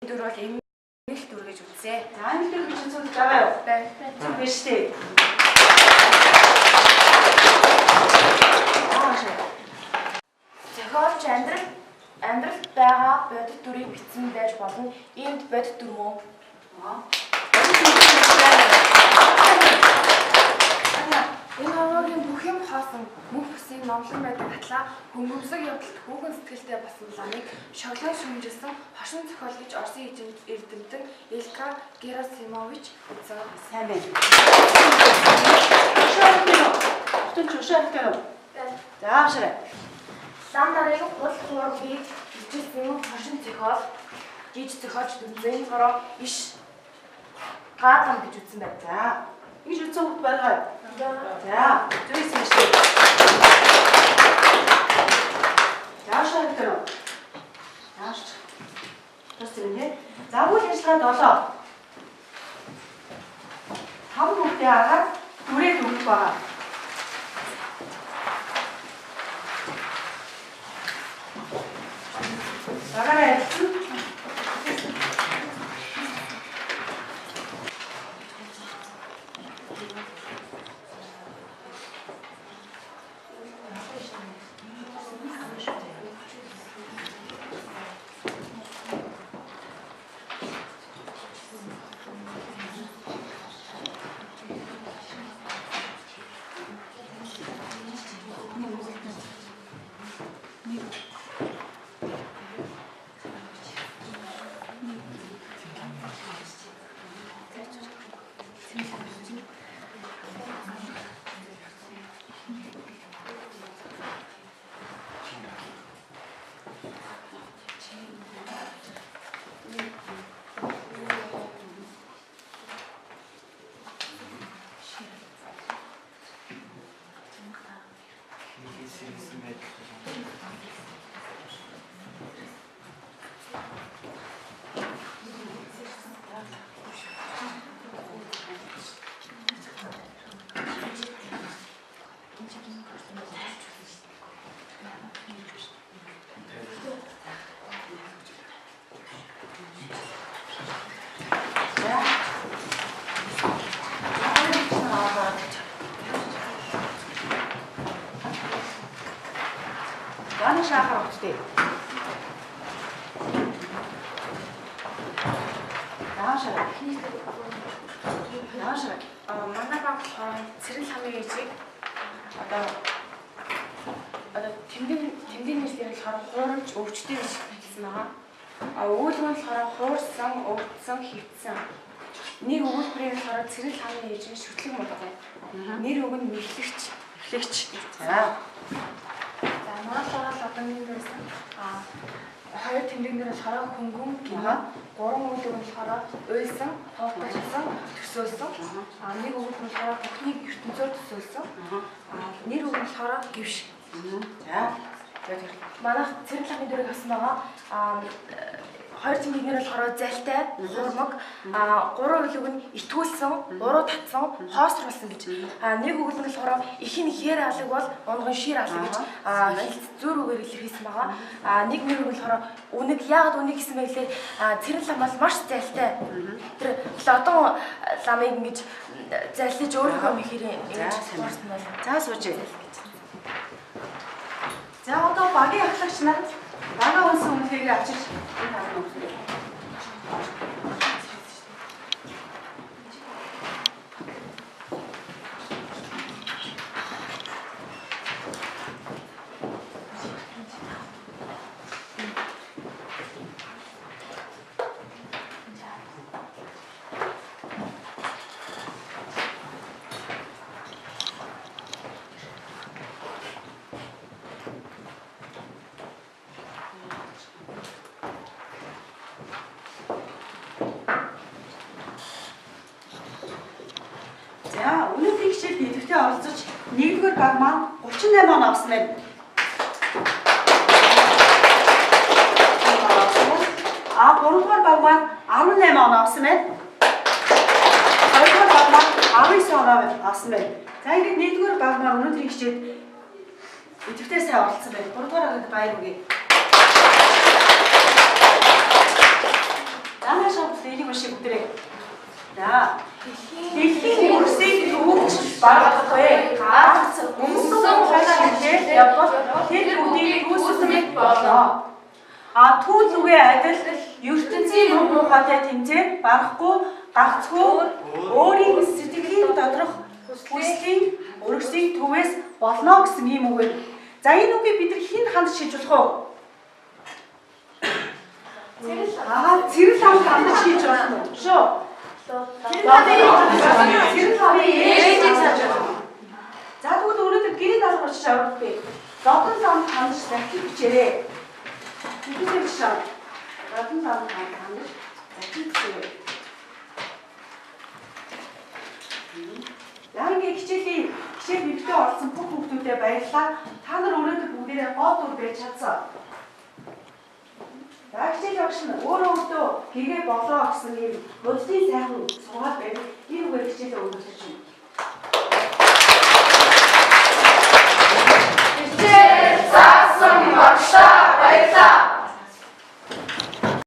дүр бол эмгэл дүр гэж үзье. За эмгэл дүр гэж үзвэл байгаа юу? Байна. Зүгээр шүү дээ. Зохиолч амьдралд байгаа бодит дүрийг бичсэн байж болно. Иймд бодит дүр мөн. Энэ овоогийн бүх юм хоосон мөнх бүсийн номлон байдаг атлаа хөнгөвсөг явдалд хүүхэн сэтгэлтэй болсон ламыг шоглон шүмжилсэн хошин зохиол гэж Оросын эзэмт эрдэмтэн Илка Герасимович үзсэн. Сайн байна. Шоглон. За авшраа. Лам нарыг хул хуургийг бичсэн хошин зохиол гэж зохиолч дүнзэн хороо иш гаатан гэж үзсэн байна. За ингэж үзсэн хүмүүс байгаа. За зүрх юм шүү. Яашаа гэдэг нь. Яаш. Тэсэрнэ. За үйл ажиллагаа 7. 5 хүүхдээ агаад дүрээд өгөх байгаа. Багаараа хэлсэн. Яна шахах үстэй. Яашаа. Манай банк цэрэг хамын эжийг одоо тэмдгийн нэрээр болохоор хуурамч өвчтэй гэж хэлсэн байгаа. Өгүүлбэр нь болохоор хуурсан, өвдсөн, хөвдсөн. Нэг өгүүлбэрийн болохоор цэрэг хамын эжийн шүтлэг модгоо. Нэр үг нь мэхлэгч. За. Манай лодонгийн байсан. Хоёр тэмдэгнэр болохоор хөнгөн гинэ. Гурван өгүүлбэр нь болохоор уйлсан, хоолтолсон, төсөөлсөн. Нэг өгүүлбэр нь болохоор бүхнийг ертөнцөөр төсөөлсөн. Нэр үг нь болохоор гівш. За. Манайх цэрэг ламын дүрийг авсан байгаа. Хоёр тэмдэгнэр болохоор залтай, хурмаг, гурван өгүүлбэр нь итгүүлсэн, уруу татсан, хоосруулсан гэж. Нэг өгүүлбэр нь болохоор ихийн хээр алаг бол унган шир алаг гэж зөөр үгээр илэрхийлсэн байгаа. Нэг нэр үг нь болохоор үнэг яагаад үнэг гэсэн бэ гэхээр цэрэг лам бол маш залтай. Тэр лодон ламыг ингэж зайлж өөрийнхөө мэхээрээ ингэж хуурсан байна. За сууж. За одоо багийн ахлагч нар бага унсан үнэхээр авчиж энэ хараа өгсөн. Өнөөдрийн хичээлд идэвхтэй оролцож 1-р баг маань 38 он авсан байна. А 3-р баг маань 18 он авсан байна. 2-р баг маань 19 он авсан байна. За ингээд 1-р баг маань өнөөдрийн хичээлд идэвхтэй сайн оролцсон байна. 3-р багт баяр хүргэе. бүгдээрээ. За. Дэлхийн өрсийг төвөгч багахгүй. Ганц өмсөн хашигтэй явбал тэр бүгдийг түүсгэж болно. Түүл үгээ адил ертөнцийн муухайтай тэмцээд барахгүй, гагцгүй өөрийн сэтгэлийн доторх хүслийн өргөсийг түвээс болно гэсэн ийм үг. За энэ үгийг бид хэн ханд шилж болох вэ? Цэрэл ханд ханд шилж болно шүү. Цэрэл ээжийг санаж байна. За тэгвэл өнөөдөр гэрээ даалгаварч авахгүй. Додон замд хандж захих бичээрэй. Тэгвэл шаа. Додон замд хандж захих бичээрэй. Яангийн хичээл бивдээ орсон бүх хүүхдүүдэд баярлалаа. Та нар өнөөдөр бүгдээрээ гол дүр байж чадсан. За хичээл багш нь өөрөө өөртөө хийгээ болоо гэсэн ийм бодитын сайхан сургаал